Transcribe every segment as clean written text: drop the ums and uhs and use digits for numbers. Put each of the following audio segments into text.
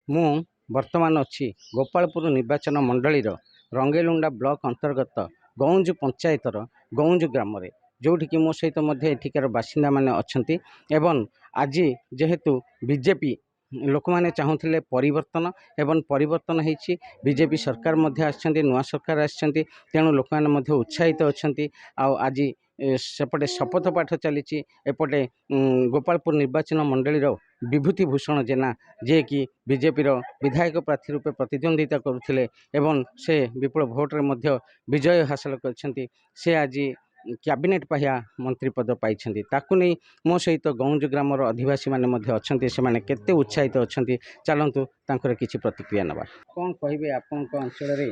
ମୁଁ ବର୍ତ୍ତମାନ ଅଛି ଗୋପାଳପୁର ନିର୍ବାଚନ ମଣ୍ଡଳୀର ରଙ୍ଗେଇଲୁଣ୍ଡା ବ୍ଲକ ଅନ୍ତର୍ଗତ ଗଉଁଜ ପଞ୍ଚାୟତର ଗଉଁଜ ଗ୍ରାମରେ, ଯେଉଁଠିକି ମୋ ସହିତ ମଧ୍ୟ ଏଠିକାର ବାସିନ୍ଦାମାନେ ଅଛନ୍ତି। ଏବଂ ଆଜି ଯେହେତୁ ବିଜେପି ଲୋକମାନେ ଚାହୁଁଥିଲେ ପରିବର୍ତ୍ତନ ଏବଂ ପରିବର୍ତ୍ତନ ହେଇଛି, ବିଜେପି ସରକାର ମଧ୍ୟ ଆସିଛନ୍ତି, ନୂଆ ସରକାର ଆସିଛନ୍ତି, ତେଣୁ ଲୋକମାନେ ମଧ୍ୟ ଉତ୍ସାହିତ ଅଛନ୍ତି। ଆଉ ଆଜି ସେପଟେ ଶପଥ ପାଠ ଚାଲିଛି, ଏପଟେ ଗୋପାଳପୁର ନିର୍ବାଚନ ମଣ୍ଡଳୀର ବିଭୂତି ଭୂଷଣ ଜେନା ଯିଏକି ବିଜେପିର ବିଧାୟକ ପ୍ରାର୍ଥୀ ରୂପେ ପ୍ରତିଦ୍ୱନ୍ଦ୍ୱିତା କରୁଥିଲେ ଏବଂ ସେ ବିପୁଳ ଭୋଟରେ ମଧ୍ୟ ବିଜୟ ହାସଲ କରିଛନ୍ତି। ସେ ଆଜି କ୍ୟାବିନେଟ୍ ପାହ୍ୟା ମନ୍ତ୍ରୀ ପଦ ପାଇଛନ୍ତି। ତାକୁ ନେଇ ମୋ ସହିତ ଗଉଁଜ ଗ୍ରାମର ଅଧିବାସୀମାନେ ମଧ୍ୟ ଅଛନ୍ତି। ସେମାନେ କେତେ ଉତ୍ସାହିତ ଅଛନ୍ତି, ଚାଲନ୍ତୁ ତାଙ୍କର କିଛି ପ୍ରତିକ୍ରିୟା ନେବା। କ'ଣ କହିବେ ଆପଣଙ୍କ ଅଞ୍ଚଳରେ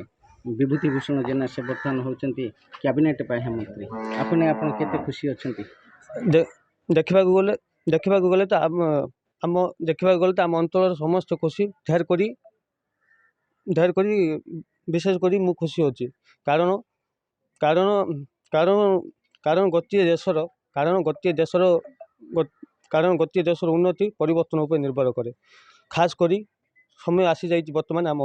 ବିଭୂତି ଭୂଷଣ ଜେନା ସେ ବର୍ତ୍ତମାନ ହେଉଛନ୍ତି କ୍ୟାବିନେଟ୍ ପାହ୍ୟା ମନ୍ତ୍ରୀ, ଆକୁ ନେଇ ଆପଣ କେତେ ଖୁସି ଅଛନ୍ତି? ଦେଖିବାକୁ ଗଲେ ତ ଆମ ଅଞ୍ଚଳର ସମସ୍ତେ ଖୁସି, ଢେର କରି ବିଶେଷ କରି ମୁଁ ଖୁସି ଅଛି। କାରଣ ଗୋଟିଏ ଦେଶର ଉନ୍ନତି ପରିବର୍ତ୍ତନ ଉପରେ ନିର୍ଭର କରେ। ଖାସ୍ କରି ସମୟ ଆସିଯାଇଛି ବର୍ତ୍ତମାନ ଆମ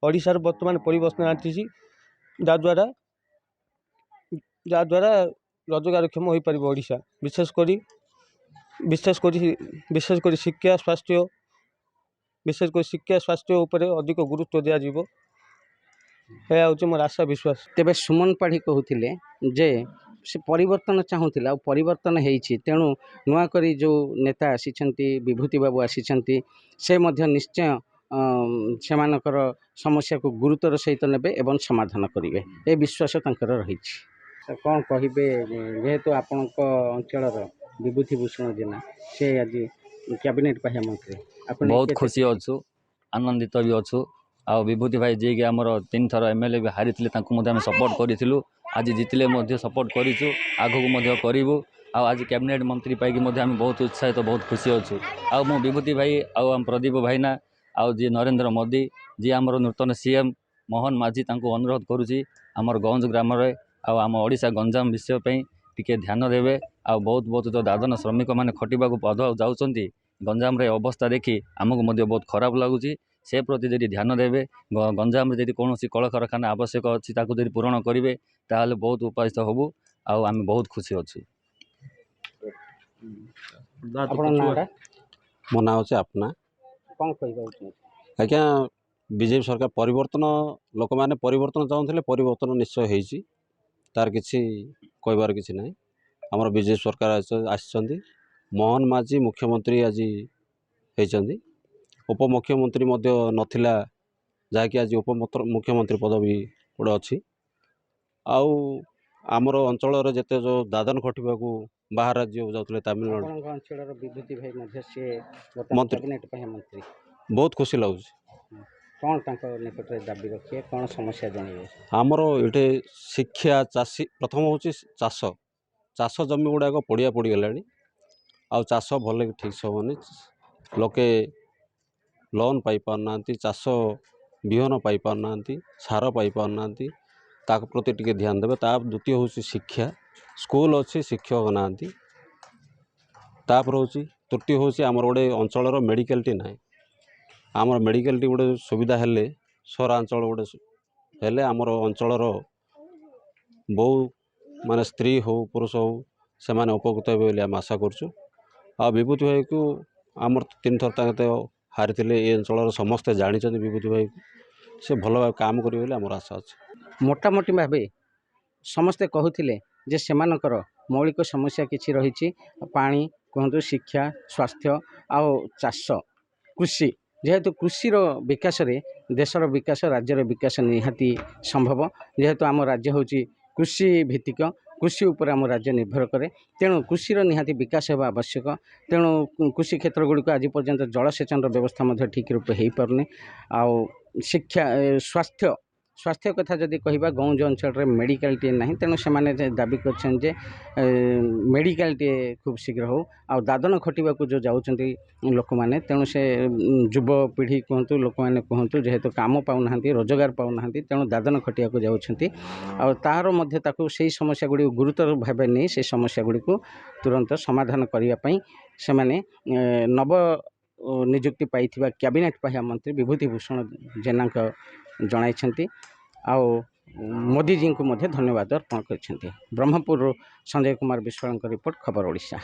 ଓଡ଼ିଶାର ବର୍ତ୍ତମାନ ପରିବର୍ତ୍ତନ ଆସିଛି, ଯାହାଦ୍ୱାରା ରୋଜଗାରକ୍ଷମ ହୋଇପାରିବ ଓଡ଼ିଶା। ବିଶେଷ କରି ଶିକ୍ଷା ସ୍ୱାସ୍ଥ୍ୟ ଉପରେ ଅଧିକ ଗୁରୁତ୍ୱ ଦିଆଯିବ, ଏହା ହେଉଛି ମୋର ଆଶା ବିଶ୍ୱାସ। ତେବେ ସୁମନ ପାଢ଼ୀ କହୁଥିଲେ ଯେ ସେ ପରିବର୍ତ୍ତନ ଚାହୁଁଥିଲା ଆଉ ପରିବର୍ତ୍ତନ ହେଇଛି, ତେଣୁ ନୂଆ କରି ଯେଉଁ ନେତା ଆସିଛନ୍ତି, ବିଭୂତି ବାବୁ ଆସିଛନ୍ତି, ସେ ମଧ୍ୟ ନିଶ୍ଚୟ ସେମାନଙ୍କର ସମସ୍ୟାକୁ ଗୁରୁତ୍ୱର ସହିତ ନେବେ ଏବଂ ସମାଧାନ କରିବେ, ଏ ବିଶ୍ୱାସ ତାଙ୍କର ରହିଛି। କ'ଣ କହିବେ, ଯେହେତୁ ଆପଣଙ୍କ ଅଞ୍ଚଳର ବିଭୂତି ଭୂଷଣ ଜେନା ସେ ଆଜି କ୍ୟାବିନେଟ୍ ପାହ୍ୟା ମନ୍ତ୍ରୀ, ବହୁତ ଖୁସି ଅଛୁ, ଆନନ୍ଦିତ ବି ଅଛୁ। ଆଉ ବିଭୂତି ଭାଇ ଯିଏକି ଆମର 3 ଥର MLA ବି ହାରିଥିଲେ, ତାଙ୍କୁ ମଧ୍ୟ ଆମେ ସପୋର୍ଟ କରିଥିଲୁ। ଆଜି ଜିତିଲେ ମଧ୍ୟ ସପୋର୍ଟ କରିଛୁ, ଆଗକୁ ମଧ୍ୟ କରିବୁ। ଆଉ ଆଜି କ୍ୟାବିନେଟ୍ ମନ୍ତ୍ରୀ ପାଇକି ମଧ୍ୟ ଆମେ ବହୁତ ଉତ୍ସାହିତ, ବହୁତ ଖୁସି ଅଛୁ। ଆଉ ମୁଁ ବିଭୂତି ଭାଇ ଆଉ ଆମ ପ୍ରଦୀପ ଭାଇନା ଆଉ ଯିଏ ନରେନ୍ଦ୍ର ମୋଦି, ଯିଏ ଆମର ନୂତନ CM ମୋହନ ମାଝୀ, ତାଙ୍କୁ ଅନୁରୋଧ କରୁଛି ଆମର ଗଞ୍ଜ ଗ୍ରାମରେ ଆଉ ଆମ ଓଡ଼ିଶା ଗଞ୍ଜାମ ବିଷୟ ପାଇଁ ଟିକେ ଧ୍ୟାନ ଦେବେ। ଆଉ ବହୁତ ଯେଉଁ ଦାଦନ ଶ୍ରମିକମାନେ ଖଟିବାକୁ ପଦ ଯାଉଛନ୍ତି, ଗଞ୍ଜାମରେ ଅବସ୍ଥା ଦେଖି ଆମକୁ ମଧ୍ୟ ବହୁତ ଖରାପ ଲାଗୁଛି। ସେ ପ୍ରତି ଯଦି ଧ୍ୟାନ ଦେବେ, ଗଞ୍ଜାମରେ ଯଦି କୌଣସି କଳକାରଖାନା ଆବଶ୍ୟକ ଅଛି ତାକୁ ଯଦି ପୂରଣ କରିବେ, ତାହେଲେ ବହୁତ ଉପାୟିତ ହେବୁ। ଆଉ ଆମେ ବହୁତ ଖୁସି ଅଛୁ। ମୋ ନାଁ ହେଉଛି ଆପନା। କ'ଣ କହିବାକୁ? ଆଜ୍ଞା, ବିଜେପି ସରକାର ପରିବର୍ତ୍ତନ, ଲୋକମାନେ ପରିବର୍ତ୍ତନ ଚାହୁଁଥିଲେ, ପରିବର୍ତ୍ତନ ନିଶ୍ଚୟ ହେଇଛି, ତାର କିଛି କହିବାର କିଛି ନାହିଁ। ଆମର ବିଜେପି ସରକାର ଆସିଛନ୍ତି, ମୋହନ ମାଝୀ ମୁଖ୍ୟମନ୍ତ୍ରୀ ଆଜି ହେଇଛନ୍ତି। ଉପମୁଖ୍ୟମନ୍ତ୍ରୀ ମଧ୍ୟ ନଥିଲା, ଯାହାକି ଆଜି ଉପମୁଖ୍ୟମନ୍ତ୍ରୀ ପଦବୀ ଗୋଟେ ଅଛି। ଆଉ ଆମର ଅଞ୍ଚଳରେ ଯେତେ ଯେଉଁ ଦାଦନ ଖଟିବାକୁ ବାହାର ରାଜ୍ୟକୁ ଯାଉଥିଲେ, ତାମିଲନାଡୁ, ଆପଣଙ୍କ ଅଞ୍ଚଳର ବିଭୂତି ଭାଇ ମଧ୍ୟ ସେ ମନ୍ତ୍ରୀ, ବହୁତ ଖୁସି ଲାଗୁଛି। କ'ଣ ତାଙ୍କ ନିକଟରେ ଦାବି ରଖିବେ, କ'ଣ ସମସ୍ୟା ଜଣାଇବେ? ଆମର ଏଠି ଶିକ୍ଷା, ଚାଷୀ, ପ୍ରଥମ ହେଉଛି ଚାଷ ଜମି ଗୁଡ଼ାକ ପଡ଼ିଆ ପଡ଼ିଗଲାଣି। ଆଉ ଚାଷ ଭଲ ଠିକ୍ ସେ ହେବନି, ଲୋକେ ଲୋନ୍ ପାଇପାରୁନାହାନ୍ତି, ଚାଷ ବିହନ ପାଇପାରୁନାହାନ୍ତି, ସାର ପାଇପାରୁନାହାନ୍ତି, ତାଙ୍କ ପ୍ରତି ଟିକେ ଧ୍ୟାନ ଦେବେ। ଦ୍ୱିତୀୟ ହେଉଛି ଶିକ୍ଷା, ସ୍କୁଲ ଅଛି, ଶିକ୍ଷକ ନାହାନ୍ତି। ତାପରେ ତୃତୀୟ ହେଉଛି ଆମର ଗୋଟେ ଅଞ୍ଚଳର ମେଡ଼ିକାଲଟି ନାହିଁ। ଆମର ମେଡ଼ିକାଲଟି ଗୋଟେ ସୁବିଧା ହେଲେ, ସହରାଞ୍ଚଳ ଗୋଟେ ହେଲେ ଆମର ଅଞ୍ଚଳର ବହୁ ମାନେ ସ୍ତ୍ରୀ ହେଉ ପୁରୁଷ ହେଉ ସେମାନେ ଉପକୃତ ହେବେ ବୋଲି ଆମେ ଆଶା କରୁଛୁ। ଆଉ ବିଭୂତି ଭାଇକୁ ଆମର 3 ଥର ତାଙ୍କ ହାରିଥିଲେ, ଏ ଅଞ୍ଚଳର ସମସ୍ତେ ଜାଣିଛନ୍ତି ବିଭୂତି ଭାଇକୁ, ସେ ଭଲ ଭାବେ କାମ କରିବେ ବୋଲି ଆମର ଆଶା ଅଛି। ମୋଟାମୋଟି ଭାବେ ସମସ୍ତେ କହୁଥିଲେ ଯେ ସେମାନଙ୍କର ମୌଳିକ ସମସ୍ୟା କିଛି ରହିଛି, ପାଣି କୁହନ୍ତୁ, ଶିକ୍ଷା, ସ୍ୱାସ୍ଥ୍ୟ ଆଉ ଚାଷ, କୃଷି। ଯେହେତୁ କୃଷିର ବିକାଶରେ ଦେଶର ବିକାଶ, ରାଜ୍ୟର ବିକାଶ ନିହାତି ସମ୍ଭବ। ଯେହେତୁ ଆମ ରାଜ୍ୟ ହେଉଛି କୃଷି ଭିତ୍ତିକ, କୃଷି ଉପରେ ଆମ ରାଜ୍ୟ ନିର୍ଭର କରେ, ତେଣୁ କୃଷିର ନିହାତି ବିକାଶ ହେବା ଆବଶ୍ୟକ। ତେଣୁ କୃଷି କ୍ଷେତ୍ରଗୁଡ଼ିକ ଆଜି ପର୍ଯ୍ୟନ୍ତ ଜଳସେଚନର ବ୍ୟବସ୍ଥା ମଧ୍ୟ ଠିକ୍ ରୂପେ ହୋଇପାରୁନି। ଆଉ ଶିକ୍ଷା, ସ୍ୱାସ୍ଥ୍ୟ କଥା ଯଦି କହିବା, ଗଞ୍ଜ ଅଞ୍ଚଳରେ ମେଡ଼ିକାଲଟିଏ ନାହିଁ, ତେଣୁ ସେମାନେ ଦାବି କରିଛନ୍ତି ଯେ ମେଡ଼ିକାଲଟିଏ ଖୁବ୍ ଶୀଘ୍ର ହେଉ। ଆଉ ଦାଦନ ଖଟିବାକୁ ଯେଉଁ ଯାଉଛନ୍ତି ଲୋକମାନେ, ତେଣୁ ସେ ଯୁବପିଢ଼ି କୁହନ୍ତୁ, ଲୋକମାନେ କୁହନ୍ତୁ, ଯେହେତୁ କାମ ପାଉନାହାନ୍ତି, ରୋଜଗାର ପାଉନାହାନ୍ତି, ତେଣୁ ଦାଦନ ଖଟିବାକୁ ଯାଉଛନ୍ତି। ଆଉ ତାହାର ମଧ୍ୟ ତାକୁ ସେଇ ସମସ୍ୟା ଗୁଡ଼ିକୁ ଗୁରୁତର ଭାବେ ନେଇ ସେ ସମସ୍ୟା ଗୁଡ଼ିକୁ ତୁରନ୍ତ ସମାଧାନ କରିବା ପାଇଁ ସେମାନେ नियुक्ति पाई कैबिनेट पाहिया मंत्री विभूति भूषण जेना जणाइछन्ति आउ मोदी जी को मध्य धन्यवाद अर्पण कर ब्रह्मपुर संजय कुमार विश्वाल रिपोर्ट खबर ओडिशा।